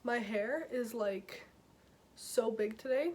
My hair is like so big today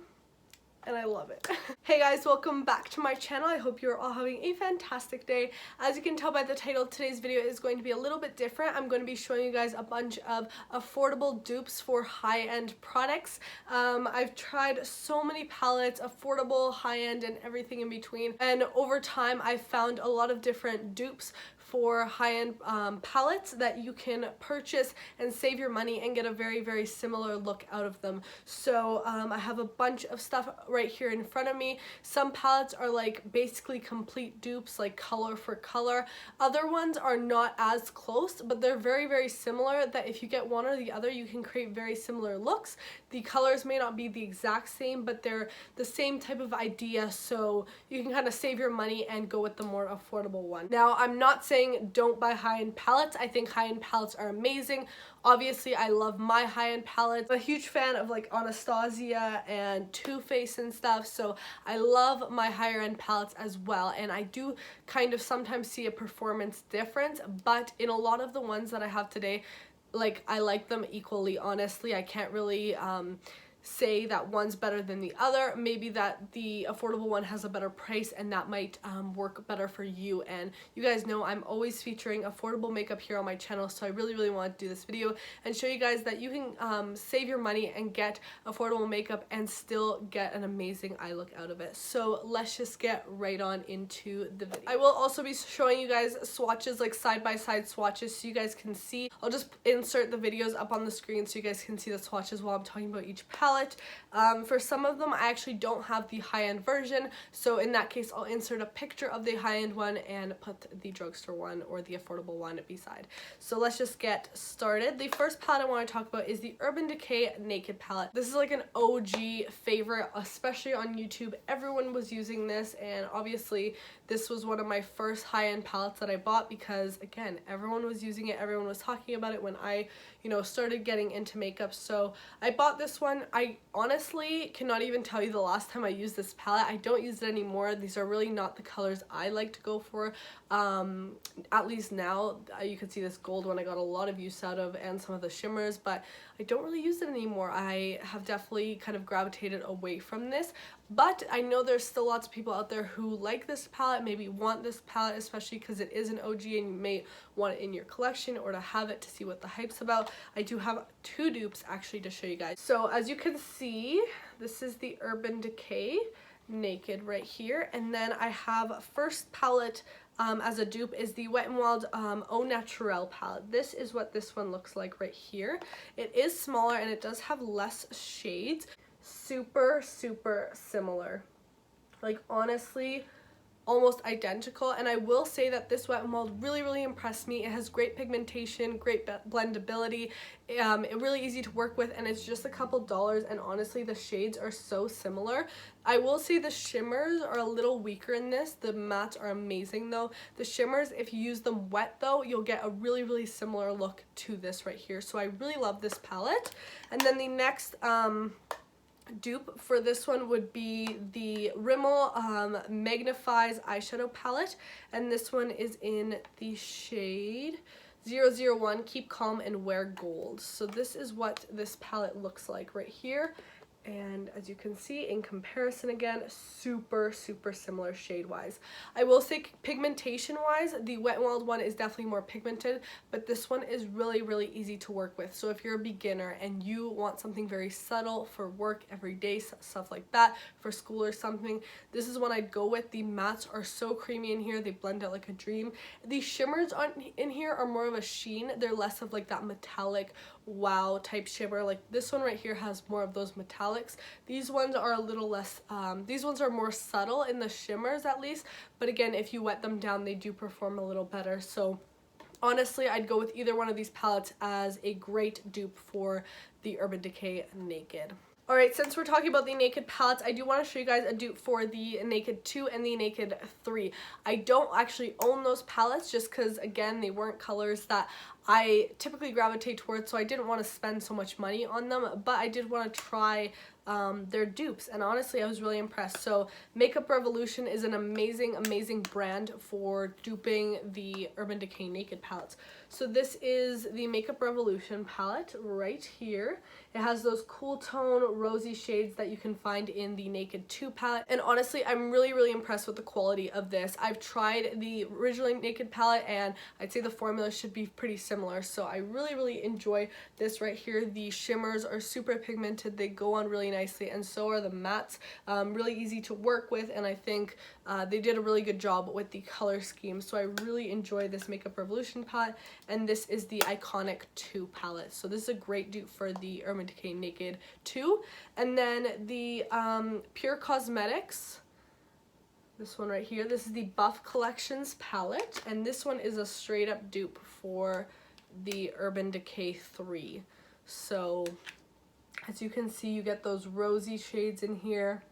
and I love it. Hey guys, welcome back to my channel. I hope you're all having a fantastic day. As you can tell by the title, today's video is going to be a little bit different. I'm going to be showing you guys a bunch of affordable dupes for high-end products. I've tried so many palettes, affordable, high-end, and everything in between. And over time, I've found a lot of different dupes for high-end palettes that you can purchase and save your money and get a very, very similar look out of them. So I have a bunch of stuff right here in front of me. Some palettes are like basically complete dupes, like color for color. Other ones are not as close, but they're very, very similar, that if you get one or the other, you can create very similar looks. The colors may not be the exact same, but they're the same type of idea, so you can kind of save your money and go with the more affordable one. Now, I'm not saying don't buy high-end palettes. I think high-end palettes are amazing. Obviously, I love my high-end palettes. I'm a huge fan of like Anastasia and Too Faced and stuff, so I love my higher-end palettes as well, and I do kind of sometimes see a performance difference, but in a lot of the ones that I have today, like, I like them equally. Honestly, I can't really say that one's better than the other. Maybe that the affordable one has a better price and that might work better for you. And you guys know I'm always featuring affordable makeup here on my channel, so I really want to do this video and show you guys that you can save your money and get affordable makeup and still get an amazing eye look out of it. So let's just get right on into the video. I will also be showing you guys swatches, like side-by-side swatches, so you guys can see. I'll just insert the videos up on the screen so you guys can see the swatches while I'm talking about each palette. For some of them, I actually don't have the high-end version, so in that case, I'll insert a picture of the high-end one and put the drugstore one or the affordable one beside. So let's just get started. The first palette I want to talk about is the Urban Decay Naked palette. This is like an OG favorite, especially on YouTube. Everyone was using this, and obviously this was one of my first high-end palettes that I bought because, again, everyone was using it, everyone was talking about it when I, started getting into makeup. So I bought this one. I honestly cannot even tell you the last time I used this palette. I don't use it anymore. These are really not the colors I like to go for. At least now, you can see this gold one I got a lot of use out of, and some of the shimmers, but I don't really use it anymore. I have definitely kind of gravitated away from this, but I know there's still lots of people out there who like this palette, maybe want this palette, especially because it is an OG and you may want it in your collection or to have it to see what the hype's about. I do have two dupes actually to show you guys. So as you can see, this is the Urban Decay Naked right here, and then I have first palette as a dupe is the Wet n Wild Au Naturel palette. This is what this one looks like right here. It is smaller and it does have less shades. Super similar, like honestly almost identical. And I will say that this Wet n Wild really impressed me. It has great pigmentation, great blendability, really easy to work with, and it's just a couple dollars, and honestly the shades are so similar. I will say the shimmers are a little weaker in this. The mattes are amazing though. The shimmers, if you use them wet though, you'll get a really similar look to this right here. So I really love this palette. And then the next dupe for this one would be the Rimmel Magnif'eyes eyeshadow palette, and this one is in the shade 001 Keep Calm and Wear Gold. So this is what this palette looks like right here, and as you can see in comparison, again, super similar shade wise. I will say pigmentation wise, the Wet n Wild one is definitely more pigmented, but this one is really easy to work with. So if you're a beginner and you want something very subtle for work, everyday stuff like that, for school or something, this is one I'd go with. The mattes are so creamy in here, they blend out like a dream. The shimmers in here are more of a sheen. They're less of like that metallic wow type shimmer. Like this one right here has more of those metallics. These ones are a little less, these ones are more subtle in the shimmers at least, but again, if you wet them down, they do perform a little better. So honestly, I'd go with either one of these palettes as a great dupe for the Urban Decay Naked. Alright, since we're talking about the Naked palettes, I do want to show you guys a dupe for the Naked 2 and the Naked 3. I don't actually own those palettes just because, again, they weren't colors that I typically gravitate towards, so I didn't want to spend so much money on them, but I did want to try their dupes, and honestly I was really impressed. So Makeup Revolution is an amazing brand for duping the Urban Decay Naked palettes. So this is the Makeup Revolution palette right here. It has those cool tone rosy shades that you can find in the Naked 2 palette, and honestly I'm really impressed with the quality of this. I've tried the originally Naked palette and I'd say the formula should be pretty similar, so I really enjoy this right here. The shimmers are super pigmented, they go on really nicely, and so are the mattes. Really easy to work with, and I think they did a really good job with the color scheme, so I really enjoy this Makeup Revolution palette. And this is the Iconic 2 palette, so this is a great dupe for the Urban Decay Naked 2. And then the Pure Cosmetics, this one right here, this is the Buff Collections palette, and this one is a straight up dupe for the Urban Decay 3. So as you can see, you get those rosy shades in here,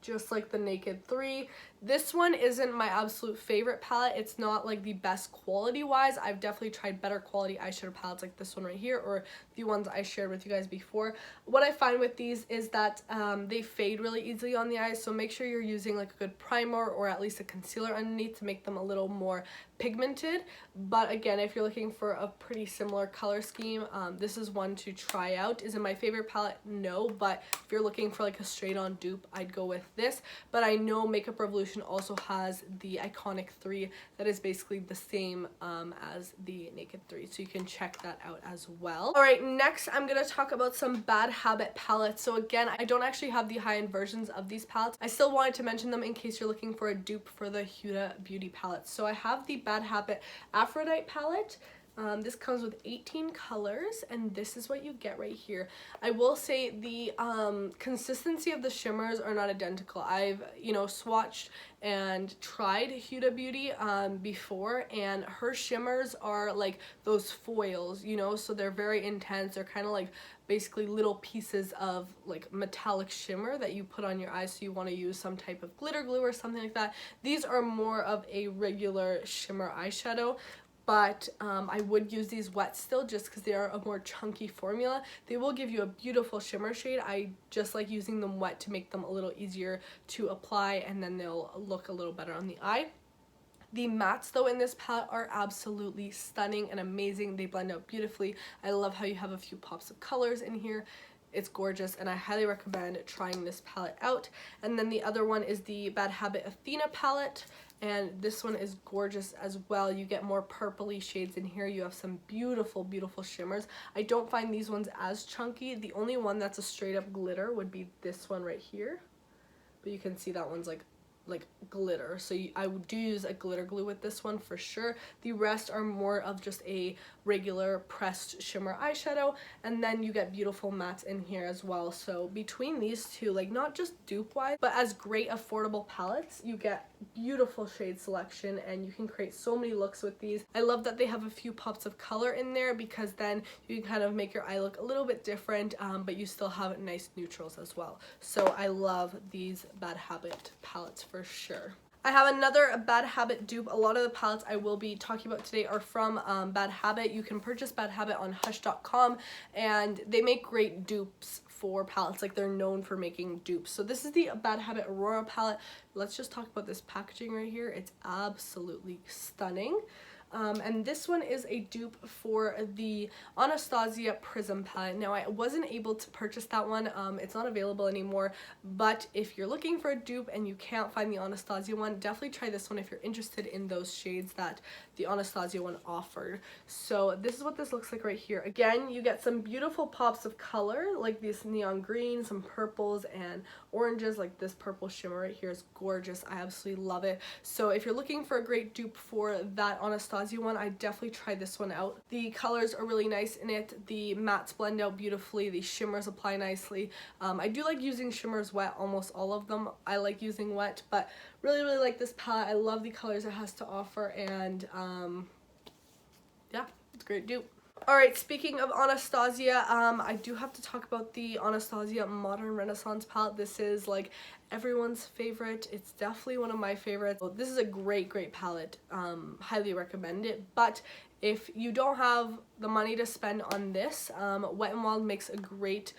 just like the Naked 3. This one isn't my absolute favorite palette. It's not like the best quality wise. I've definitely tried better quality eyeshadow palettes like this one right here, or the ones I shared with you guys before. What I find with these is that they fade really easily on the eyes, so make sure you're using like a good primer or at least a concealer underneath to make them a little more pigmented. But again, if you're looking for a pretty similar color scheme, this is one to try out. Is it my favorite palette? No, but if you're looking for like a straight on dupe, I'd go with this. But I know Makeup Revolution also has the Iconic 3 that is basically the same as the Naked 3, so you can check that out as well. Alright, next I'm going to talk about some Bad Habit palettes. So again, I don't actually have the high-end versions of these palettes. I still wanted to mention them in case you're looking for a dupe for the Huda Beauty palette. So I have the Bad Habit Aphrodite palette. This comes with 18 colors, and this is what you get right here. I will say the consistency of the shimmers are not identical. I've, you know, swatched and tried Huda Beauty before, and her shimmers are like those foils, you know, so they're very intense. They're kind of like basically little pieces of like metallic shimmer that you put on your eyes, so you want to use some type of glitter glue or something like that. These are more of a regular shimmer eyeshadow, but I would use these wet still just because they are a more chunky formula. They will give you a beautiful shimmer shade. I just like using them wet to make them a little easier to apply, and then they'll look a little better on the eye. The mattes though in this palette are absolutely stunning and amazing. They blend out beautifully. I love how you have a few pops of colors in here. It's gorgeous, and I highly recommend trying this palette out. And then the other one is the Bad Habit Athena palette, and this one is gorgeous as well. You get more purpley shades in here. You have some beautiful shimmers. I don't find these ones as chunky. The only one that's a straight up glitter would be this one right here, but you can see that one's like glitter, so I do use a glitter glue with this one for sure. The rest are more of just a regular pressed shimmer eyeshadow, and then you get beautiful mattes in here as well. So between these two, like not just dupe wise, but as great affordable palettes, you get beautiful shade selection, and you can create so many looks with these. I love that they have a few pops of color in there, because then you can kind of make your eye look a little bit different, but you still have nice neutrals as well. So I love these Bad Habit palettes for sure. I have another Bad Habit dupe. A lot of the palettes I will be talking about today are from Bad Habit. You can purchase Bad Habit on hush.com, and they make great dupes for palettes. Like, they're known for making dupes. So this is the Bad Habit Aurora palette. Let's just talk about this packaging right here. It's absolutely stunning. And this one is a dupe for the Anastasia Prism palette. Now, I wasn't able to purchase that one. It's not available anymore, but if you're looking for a dupe and you can't find the Anastasia one, definitely try this one if you're interested in those shades that the Anastasia one offered. So this is what this looks like right here. Again, you get some beautiful pops of color, like this neon green, some purples and oranges. Like this purple shimmer right here is gorgeous. I absolutely love it. So if you're looking for a great dupe for that Anastasia one, I definitely try this one out. The colors are really nice in it. The mattes blend out beautifully. The shimmers apply nicely. I do like using shimmers wet, almost all of them I like using wet, but really like this palette. I love the colors it has to offer, and yeah, it's a great dupe. Alright, speaking of Anastasia, I do have to talk about the Anastasia Modern Renaissance palette. This is like everyone's favorite. It's definitely one of my favorites. This is a great palette. Highly recommend it, but if you don't have the money to spend on this, Wet n Wild makes a great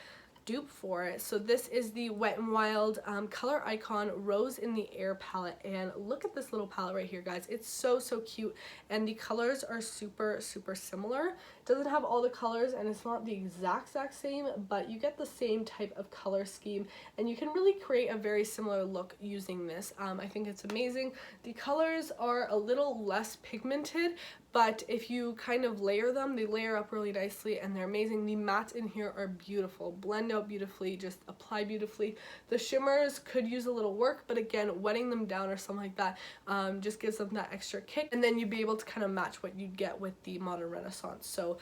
dupe for it. So this is the Wet n Wild Color Icon Rose in the Air palette, and look at this little palette right here, guys. It's so cute, and the colors are super similar. It doesn't have all the colors, and it's not the exact same, but you get the same type of color scheme, and you can really create a very similar look using this. I think it's amazing. The colors are a little less pigmented, but if you kind of layer them, they layer up really nicely, and they're amazing. The mattes in here are beautiful, blend out beautifully, just apply beautifully. The shimmers could use a little work, but again, wetting them down or something like that just gives them that extra kick, and then you'd be able to kind of match what you'd get with the Modern Renaissance. So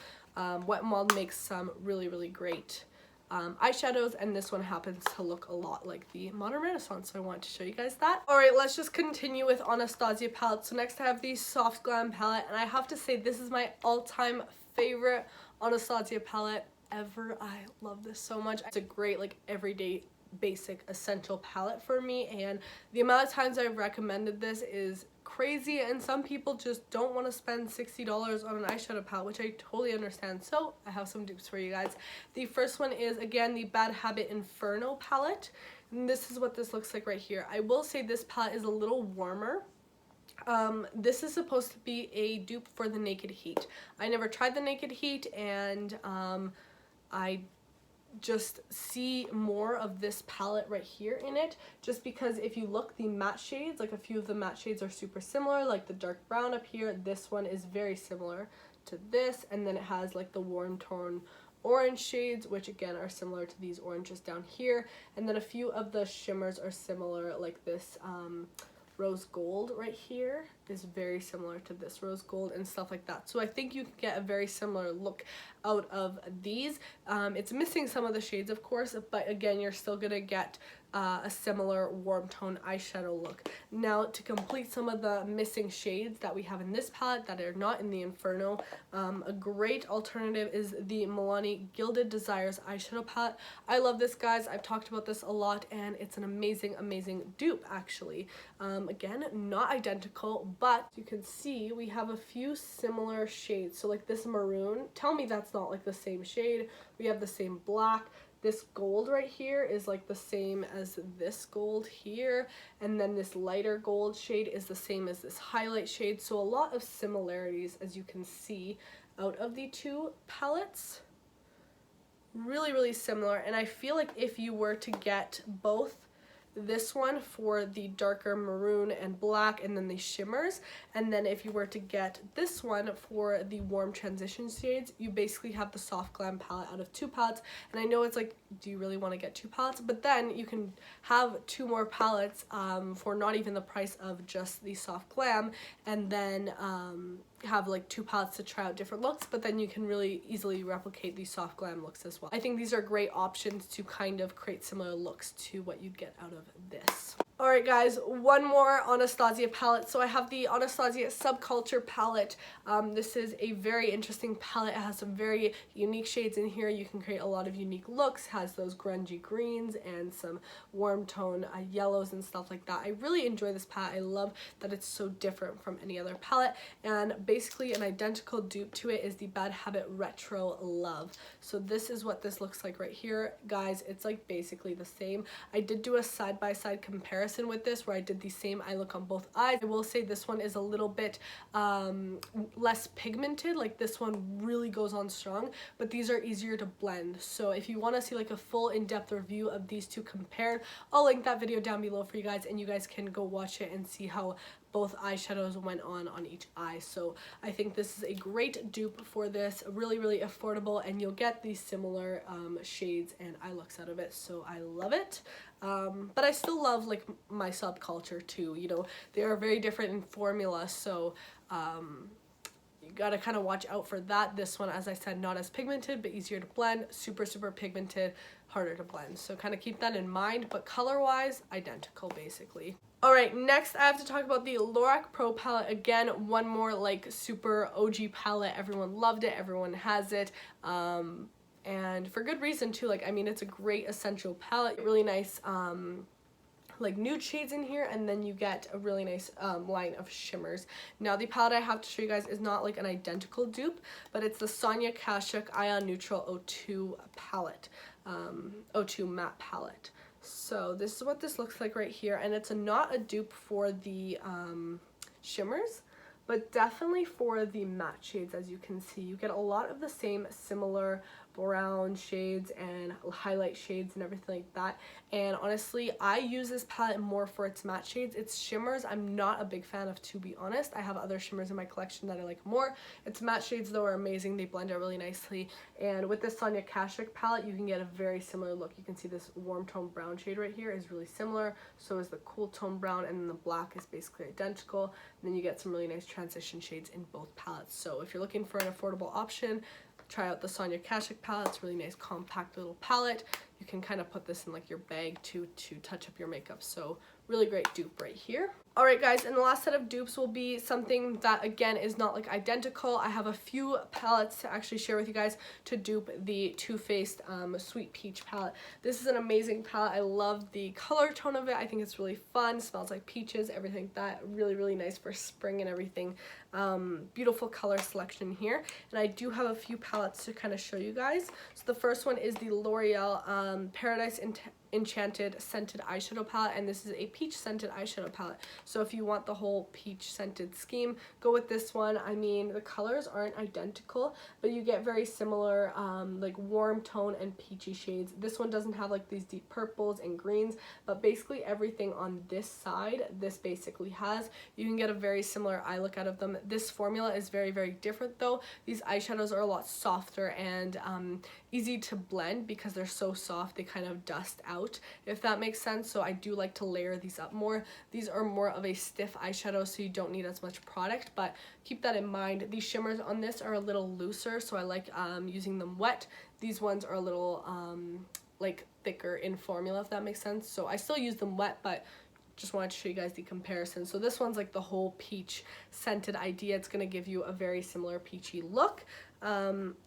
Wet n Wild makes some really great eyeshadows, and this one happens to look a lot like the Modern Renaissance, so I wanted to show you guys that. Alright, let's just continue with Anastasia palette. So next I have the Soft Glam palette, and I have to say this is my all-time favorite Anastasia palette ever. I love this so much. It's a great like everyday basic essential palette for me, and the amount of times I've recommended this is crazy, and some people just don't want to spend $60 on an eyeshadow palette, which I totally understand. So I have some dupes for you guys. The first one is again the Bad Habit Inferno palette, and this is what this looks like right here. I will say this palette is a little warmer. This is supposed to be a dupe for the Naked Heat. I never tried the Naked Heat, and I just see more of this palette right here in it, just because if you look, the matte shades, like a few of the matte shades are super similar, like the dark brown up here. This one is very similar to this, and then it has like the warm tone orange shades, which again are similar to these oranges down here, and then a few of the shimmers are similar, like this rose gold right here is very similar to this rose gold and stuff like that. So I think you can get a very similar look out of these. It's missing some of the shades, of course, but again, you're still gonna get a similar warm tone eyeshadow look. Now, to complete some of the missing shades that we have in this palette that are not in the Inferno, a great alternative is the Milani Gilded Desires eyeshadow palette. I love this, guys. I've talked about this a lot, and it's an amazing dupe, actually. Again, not identical, but you can see we have a few similar shades. So like this maroon, tell me that's not like the same shade. We have the same black. This gold right here is like the same as this gold here, and then this lighter gold shade is the same as this highlight shade. So a lot of similarities, as you can see, out of the two palettes. Really similar, and I feel like if you were to get both this one for the darker maroon and black and then the shimmers, and then if you were to get this one for the warm transition shades, you basically have the Soft Glam palette out of two palettes. And I know it's like, do you really want to get two palettes? But then you can have two more palettes for not even the price of just the Soft Glam, and then have like two palettes to try out different looks, but then you can really easily replicate the Soft Glam looks as well. I think these are great options to kind of create similar looks to what you'd get out of this. Alright guys, one more Anastasia palette. So I have the Anastasia Subculture palette. This is a very interesting palette. It has some very unique shades in here. You can create a lot of unique looks. It has those grungy greens and some warm tone yellows and stuff like that. I really enjoy this palette. I love that it's so different from any other palette, and basically an identical dupe to it is the Bad Habit Retro Love. So this is what this looks like right here, guys. It's like basically the same. I did do a side-by-side comparison with this where I did the same eye look on both eyes. I will say this one is a little bit less pigmented. Like this one really goes on strong, but these are easier to blend. So if you want to see like a full in-depth review of these two compared, I'll link that video down below for you guys, and you guys can go watch it and see how both eyeshadows went on each eye. So I think this is a great dupe for this, really affordable, and you'll get these similar shades and eye looks out of it, so I love it. But I still love like my Subculture too, you know, they are very different in formula, so you gotta kind of watch out for that. This one, as I said, not as pigmented but easier to blend, super pigmented, harder to blend, so kind of keep that in mind, but color wise identical basically. Alright, next I have to talk about the Lorac Pro Palette. Again, one more like super OG palette. Everyone loved it, everyone has it, and for good reason too. Like, I mean, it's a great essential palette, really nice like nude shades in here, and then you get a really nice line of shimmers. Now the palette I have to show you guys is not like an identical dupe, but it's the Sonia Kashuk Ion Neutral 02 palette, 02 matte palette. So this is what this looks like right here, and it's not a dupe for the shimmers, but definitely for the matte shades. As you can see, you get a lot of the same similar brown shades and highlight shades and everything like that. And honestly, I use this palette more for its matte shades. Its shimmers I'm not a big fan of, to be honest. I have other shimmers in my collection that I like more. Its matte shades though are amazing. They blend out really nicely, and with this Sonia Kashuk palette you can get a very similar look. You can see this warm tone brown shade right here is really similar, so is the cool tone brown, and then the black is basically identical. And then you get some really nice transition shades in both palettes. So if you're looking for an affordable option, try out the Sonia Kashuk palette. It's a really nice compact little palette. You can kind of put this in like your bag to touch up your makeup. So really great dupe right here. Alright guys, and the last set of dupes will be something that again is not like identical. I have a few palettes to actually share with you guys to dupe the Too Faced Sweet Peach palette. This is an amazing palette. I love the color tone of it. I think it's really fun. Smells like peaches, everything like that. Really nice for spring and everything. Beautiful color selection here. And I do have a few palettes to kind of show you guys. So the first one is the L'Oreal Paradise Enchanted Scented Eyeshadow Palette, and this is a peach scented eyeshadow palette. So if you want the whole peach scented scheme, go with this one. I mean, the colors aren't identical, but you get very similar like warm tone and peachy shades. This one doesn't have like these deep purples and greens, but basically everything on this side, this basically has. You can get a very similar eye look out of them. This formula is very different though. These eyeshadows are a lot softer and easy to blend because they're so soft, they kind of dust out, if that makes sense. So I do like to layer these up more. These are more of a stiff eyeshadow, so you don't need as much product, but keep that in mind. These shimmers on this are a little looser, so I like using them wet. These ones are a little like thicker in formula, if that makes sense. So I still use them wet, but just wanted to show you guys the comparison. So this one's like the whole peach scented idea. It's going to give you a very similar peachy look.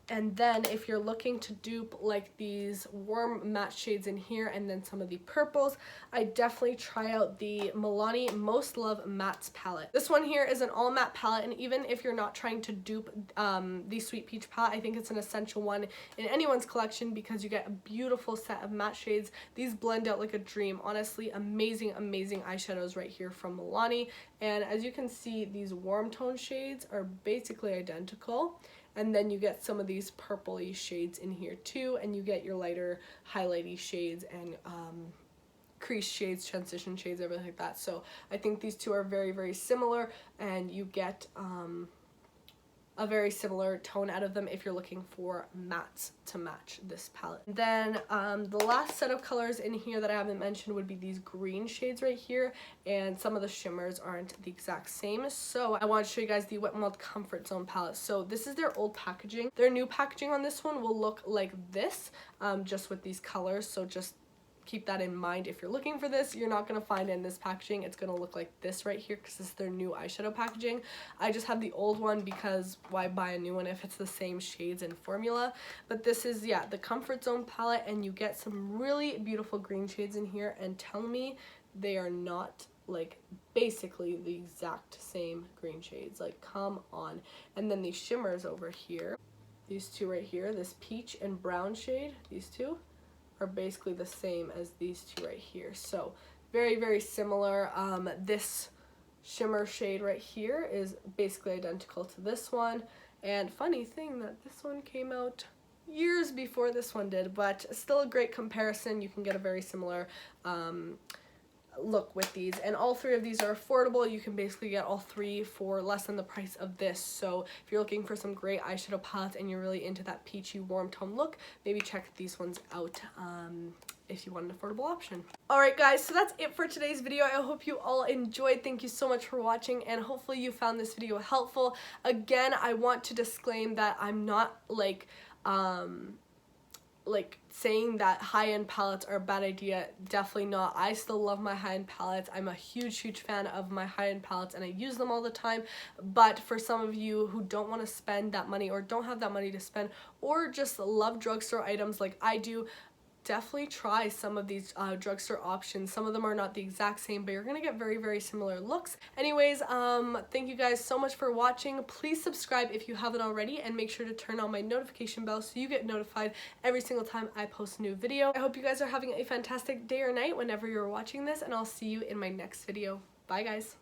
And then if you're looking to dupe like these warm matte shades in here and then some of the purples, I definitely try out the Milani Most Love Mattes palette. This one here is an all matte palette, and even if you're not trying to dupe the Sweet Peach palette, I think it's an essential one in anyone's collection because you get a beautiful set of matte shades. These blend out like a dream. Honestly, amazing eyeshadows right here from Milani. And as you can see, these warm tone shades are basically identical. And then you get some of these purpley shades in here too, and you get your lighter highlighty shades and crease shades, transition shades, everything like that. So I think these two are very similar, and you get a very similar tone out of them if you're looking for mattes to match this palette. Then the last set of colors in here that I haven't mentioned would be these green shades right here, and some of the shimmers aren't the exact same. So I want to show you guys the Wet n Wild Comfort Zone palette. So this is their old packaging. Their new packaging on this one will look like this, just with these colors. So just keep that in mind. If you're looking for this, you're not going to find it in this packaging. It's going to look like this right here because this is their new eyeshadow packaging. I just have the old one because why buy a new one if it's the same shades and formula. But this is, yeah, the Comfort Zone palette, and you get some really beautiful green shades in here, and tell me they are not like basically the exact same green shades. Like, come on. And then these shimmers over here, these two right here, this peach and brown shade, these two are basically the same as these two right here. So very similar. This shimmer shade right here is basically identical to this one, and funny thing that this one came out years before this one did, but still a great comparison. You can get a very similar look with these, and all three of these are affordable. You can basically get all three for less than the price of this. So if you're looking for some great eyeshadow palettes and you're really into that peachy warm tone look, maybe check these ones out if you want an affordable option. Alright guys, so that's it for today's video. I hope you all enjoyed. Thank you so much for watching, and hopefully you found this video helpful. Again, I want to disclaim that I'm not like saying that high-end palettes are a bad idea. Definitely not. I still love my high-end palettes. I'm a huge fan of my high-end palettes, and I use them all the time. But for some of you who don't want to spend that money, or don't have that money to spend, or just love drugstore items like I do, definitely try some of these drugstore options. Some of them are not the exact same, but you're gonna get very, very similar looks. Anyways, thank you guys so much for watching. Please subscribe if you haven't already, and make sure to turn on my notification bell so you get notified every single time I post a new video. I hope you guys are having a fantastic day or night whenever you're watching this, and I'll see you in my next video. Bye guys.